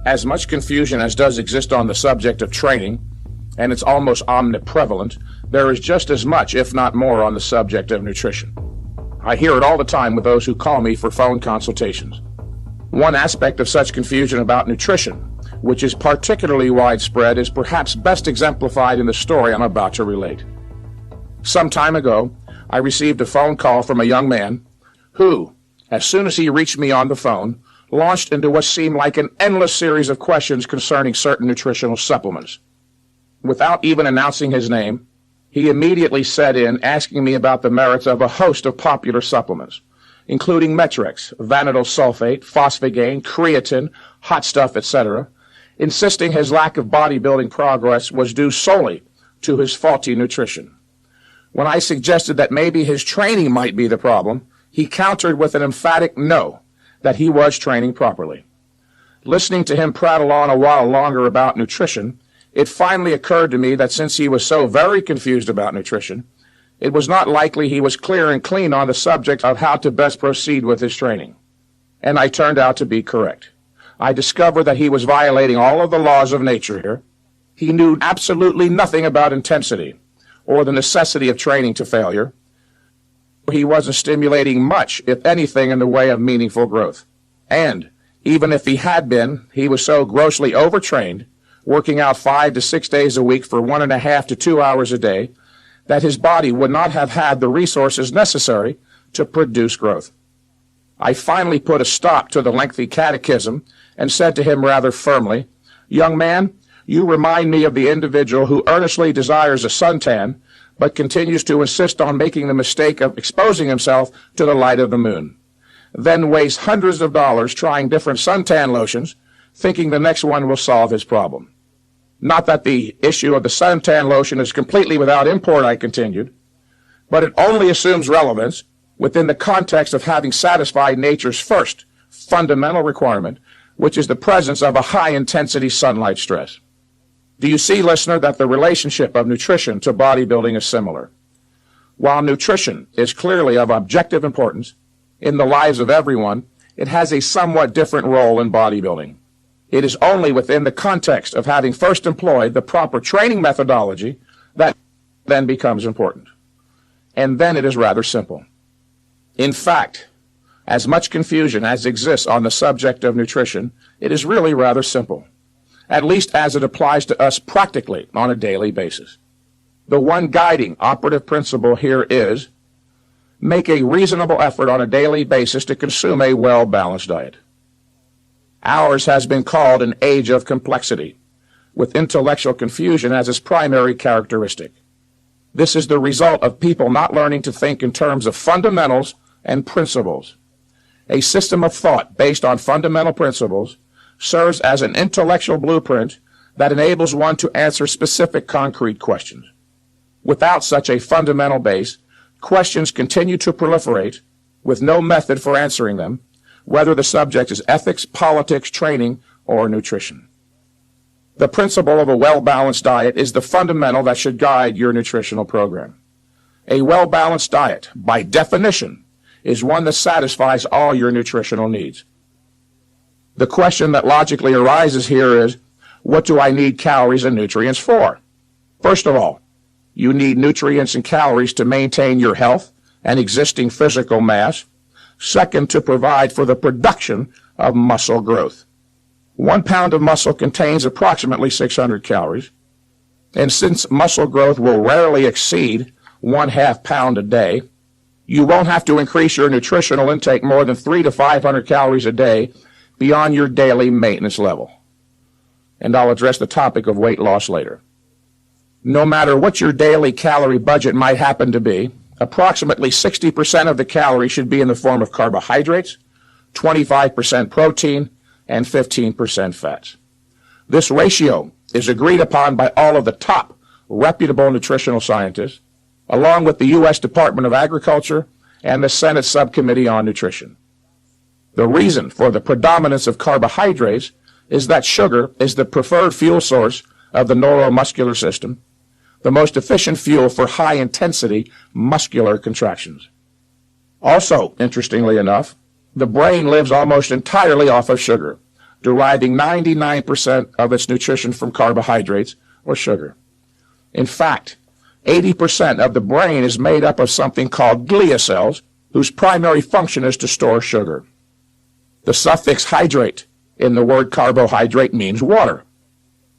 As much confusion as does exist on the subject of training, and it's almost omniprevalent, there is just as much, if not more, on the subject of nutrition. I hear it all the time with those who call me for phone consultations. One aspect of such confusion about nutrition, which is particularly widespread, is perhaps best exemplified in the story I'm about to relate. Some time ago, I received a phone call from a young man who, as soon as he reached me on the phone, launched into what seemed like an endless series of questions concerning certain nutritional supplements. Without even announcing his name, he immediately set in asking me about the merits of a host of popular supplements, including Metrex, vanadyl sulfate, phosphagain, creatine, hot stuff, etc., insisting his lack of bodybuilding progress was due solely to his faulty nutrition. When I suggested that maybe his training might be the problem, he countered with an emphatic no, that he was training properly. Listening to him prattle on a while longer about nutrition, it finally occurred to me that since he was so very confused about nutrition, it was not likely he was clear and clean on the subject of how to best proceed with his training. And I turned out to be correct. I discovered that he was violating all of the laws of nature here. He knew absolutely nothing about intensity or the necessity of training to failure. He wasn't stimulating much, if anything, in the way of meaningful growth. And even if he had been, he was so grossly overtrained, working out 5 to 6 days a week for 1.5 to 2 hours a day, that his body would not have had the resources necessary to produce growth. I finally put a stop to the lengthy catechism and said to him rather firmly, "Young man, you remind me of the individual who earnestly desires a suntan, but continues to insist on making the mistake of exposing himself to the light of the moon, then wastes hundreds of dollars trying different suntan lotions, thinking the next one will solve his problem. Not that the issue of the suntan lotion is completely without import," I continued, "but it only assumes relevance within the context of having satisfied nature's first fundamental requirement, which is the presence of a high-intensity sunlight stress. Do you see, listener, that the relationship of nutrition to bodybuilding is similar? While nutrition is clearly of objective importance in the lives of everyone, it has a somewhat different role in bodybuilding. It is only within the context of having first employed the proper training methodology that then becomes important. And then it is rather simple. In fact, as much confusion as exists on the subject of nutrition, it is really rather simple, at least as it applies to us practically on a daily basis. The one guiding operative principle here is, make a reasonable effort on a daily basis to consume a well-balanced diet. Ours has been called an age of complexity, with intellectual confusion as its primary characteristic. This is the result of people not learning to think in terms of fundamentals and principles. A system of thought based on fundamental principles serves as an intellectual blueprint that enables one to answer specific concrete questions. Without such a fundamental base, questions continue to proliferate with no method for answering them, whether the subject is ethics, politics, training, or nutrition. The principle of a well-balanced diet is the fundamental that should guide your nutritional program. A well-balanced diet, by definition, is one that satisfies all your nutritional needs. The question that logically arises here is, what do I need calories and nutrients for? First of all, you need nutrients and calories to maintain your health and existing physical mass. Second, to provide for the production of muscle growth. 1 pound of muscle contains approximately 600 calories, and since muscle growth will rarely exceed 1/2 pound a day, you won't have to increase your nutritional intake more than 300 to 500 calories a day beyond your daily maintenance level. And I'll address the topic of weight loss later. No matter what your daily calorie budget might happen to be, approximately 60% of the calories should be in the form of carbohydrates, 25% protein, and 15% fats. This ratio is agreed upon by all of the top reputable nutritional scientists, along with the U.S. Department of Agriculture and the Senate Subcommittee on Nutrition. The reason for the predominance of carbohydrates is that sugar is the preferred fuel source of the neuromuscular system, the most efficient fuel for high-intensity muscular contractions. Also, interestingly enough, the brain lives almost entirely off of sugar, deriving 99% of its nutrition from carbohydrates or sugar. In fact, 80% of the brain is made up of something called glia cells, whose primary function is to store sugar. The suffix hydrate in the word carbohydrate means water,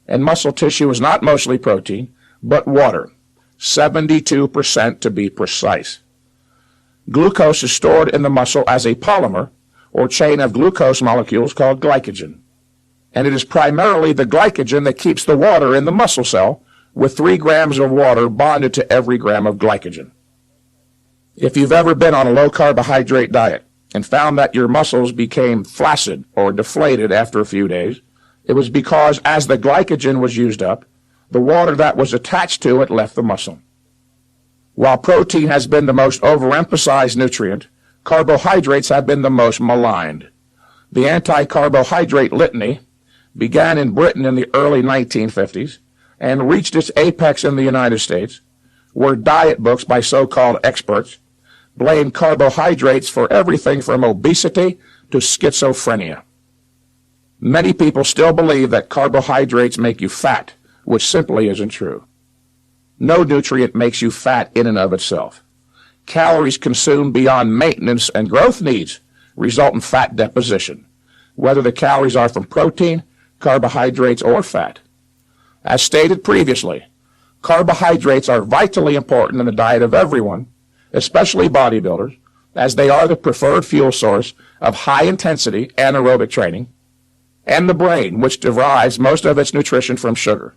and muscle tissue is not mostly protein, but water, 72% to be precise. Glucose is stored in the muscle as a polymer, or chain of glucose molecules called glycogen, and it is primarily the glycogen that keeps the water in the muscle cell, with 3 grams of water bonded to every gram of glycogen. If you've ever been on a low-carbohydrate diet and found that your muscles became flaccid or deflated after a few days, it was because as the glycogen was used up, the water that was attached to it left the muscle. While protein has been the most overemphasized nutrient, carbohydrates have been the most maligned. The anti-carbohydrate litany began in Britain in the early 1950s and reached its apex in the United States, where diet books by so-called experts blamed carbohydrates for everything from obesity to schizophrenia. Many people still believe that carbohydrates make you fat, which simply isn't true. No nutrient makes you fat in and of itself. Calories consumed beyond maintenance and growth needs result in fat deposition, whether the calories are from protein, carbohydrates, or fat. As stated previously, carbohydrates are vitally important in the diet of everyone, especially bodybuilders, as they are the preferred fuel source of high-intensity anaerobic training, and the brain, which derives most of its nutrition from sugar.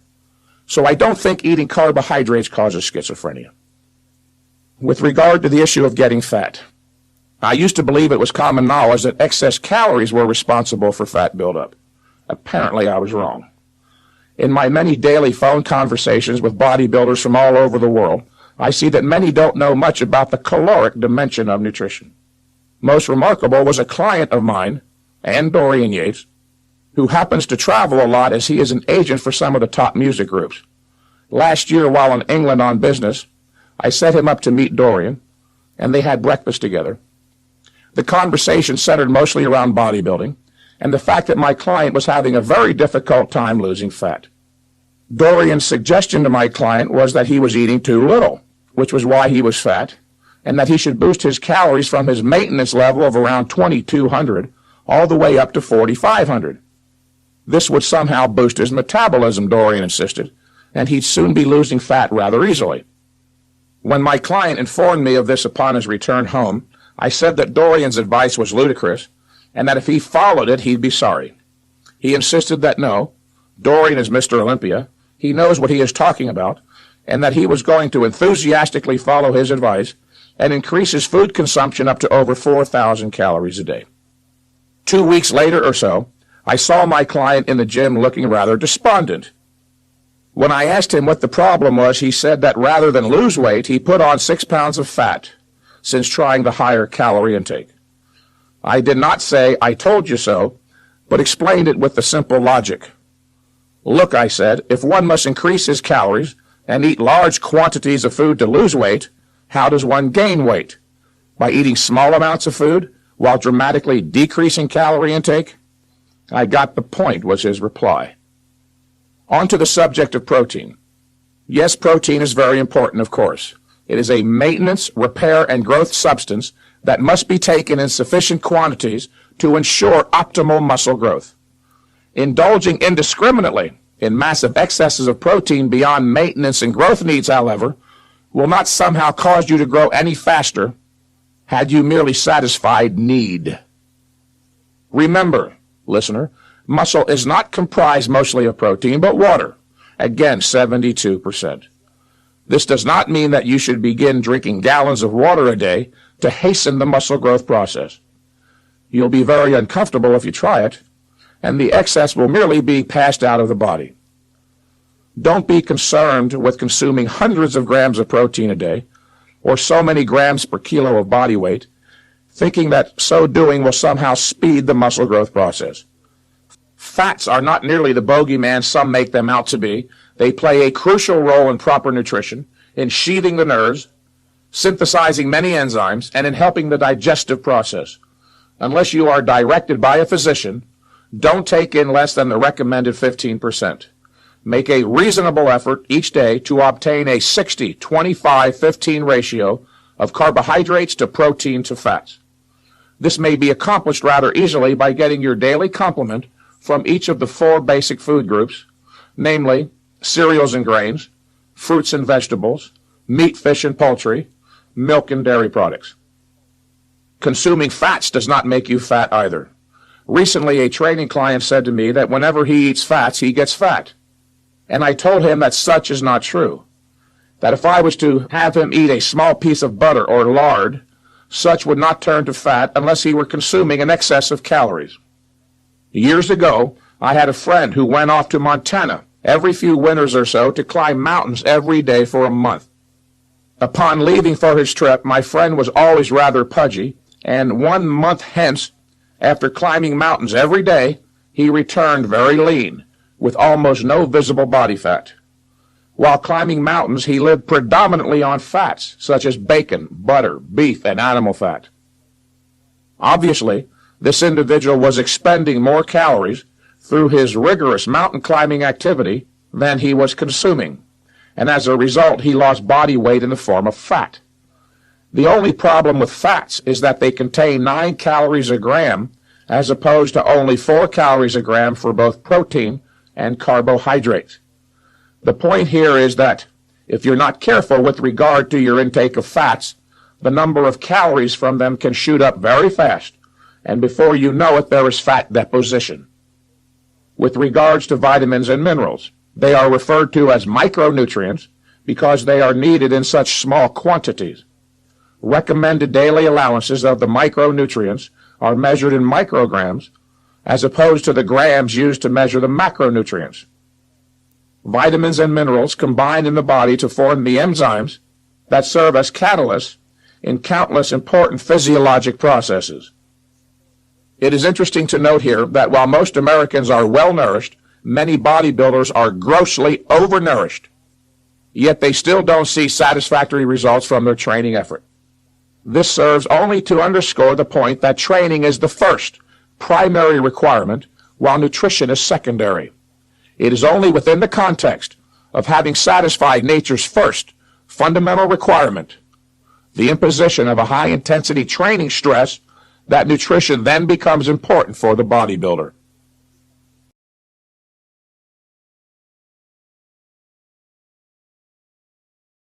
So I don't think eating carbohydrates causes schizophrenia. With regard to the issue of getting fat, I used to believe it was common knowledge that excess calories were responsible for fat buildup. Apparently I was wrong. In my many daily phone conversations with bodybuilders from all over the world, I see that many don't know much about the caloric dimension of nutrition. Most remarkable was a client of mine, and Dorian Yates, who happens to travel a lot as he is an agent for some of the top music groups. Last year, while in England on business, I set him up to meet Dorian, and they had breakfast together. The conversation centered mostly around bodybuilding, and the fact that my client was having a very difficult time losing fat. Dorian's suggestion to my client was that he was eating too little, which was why he was fat, and that he should boost his calories from his maintenance level of around 2,200 all the way up to 4,500. This would somehow boost his metabolism, Dorian insisted, and he'd soon be losing fat rather easily. When my client informed me of this upon his return home, I said that Dorian's advice was ludicrous, and that if he followed it, he'd be sorry. He insisted that no, Dorian is Mr. Olympia, he knows what he is talking about, and that he was going to enthusiastically follow his advice and increase his food consumption up to over 4,000 calories a day. 2 weeks later or so, I saw my client in the gym looking rather despondent. When I asked him what the problem was, he said that rather than lose weight, he put on 6 pounds of fat since trying the higher calorie intake. I did not say, "I told you so," but explained it with the simple logic. Look, I said, if one must increase his calories and eat large quantities of food to lose weight, how does one gain weight? By eating small amounts of food while dramatically decreasing calorie intake? I got the point, was his reply. On to the subject of protein. Yes, protein is very important, of course. It is a maintenance, repair, and growth substance that must be taken in sufficient quantities to ensure optimal muscle growth. Indulging indiscriminately in massive excesses of protein beyond maintenance and growth needs, however, will not somehow cause you to grow any faster had you merely satisfied need. Remember, listener, muscle is not comprised mostly of protein, but water. Again, 72%. This does not mean that you should begin drinking gallons of water a day to hasten the muscle growth process. You'll be very uncomfortable if you try it, and the excess will merely be passed out of the body. Don't be concerned with consuming hundreds of grams of protein a day, or so many grams per kilo of body weight, thinking that so doing will somehow speed the muscle growth process. Fats are not nearly the bogeyman some make them out to be. They play a crucial role in proper nutrition, in sheathing the nerves, synthesizing many enzymes, and in helping the digestive process. Unless you are directed by a physician, Don't take in less than the recommended 15%. Make a reasonable effort each day to obtain a 60-25-15 ratio of carbohydrates to protein to fats. This may be accomplished rather easily by getting your daily complement from each of the 4 basic food groups, namely cereals and grains, fruits and vegetables, meat, fish, and poultry, milk and dairy products. Consuming fats does not make you fat either. Recently, a training client said to me that whenever he eats fats, he gets fat. And I told him that such is not true. That if I was to have him eat a small piece of butter or lard, such would not turn to fat unless he were consuming an excess of calories. Years ago, I had a friend who went off to Montana every few winters or so to climb mountains every day for a month. Upon leaving for his trip, my friend was always rather pudgy, and 1 month hence, after climbing mountains every day, he returned very lean, with almost no visible body fat. While climbing mountains, he lived predominantly on fats, such as bacon, butter, beef, and animal fat. Obviously, this individual was expending more calories through his rigorous mountain climbing activity than he was consuming, and as a result, he lost body weight in the form of fat. The only problem with fats is that they contain 9 calories a gram, as opposed to only 4 calories a gram for both protein and carbohydrates. The point here is that if you're not careful with regard to your intake of fats, the number of calories from them can shoot up very fast, and before you know it, there is fat deposition. With regards to vitamins and minerals, they are referred to as micronutrients because they are needed in such small quantities. Recommended daily allowances of the micronutrients are measured in micrograms as opposed to the grams used to measure the macronutrients. Vitamins and minerals combine in the body to form the enzymes that serve as catalysts in countless important physiologic processes. It is interesting to note here that while most Americans are well-nourished, many bodybuilders are grossly overnourished, yet they still don't see satisfactory results from their training effort. This serves only to underscore the point that training is the first, primary requirement, while nutrition is secondary. It is only within the context of having satisfied nature's first, fundamental requirement, the imposition of a high-intensity training stress, that nutrition then becomes important for the bodybuilder.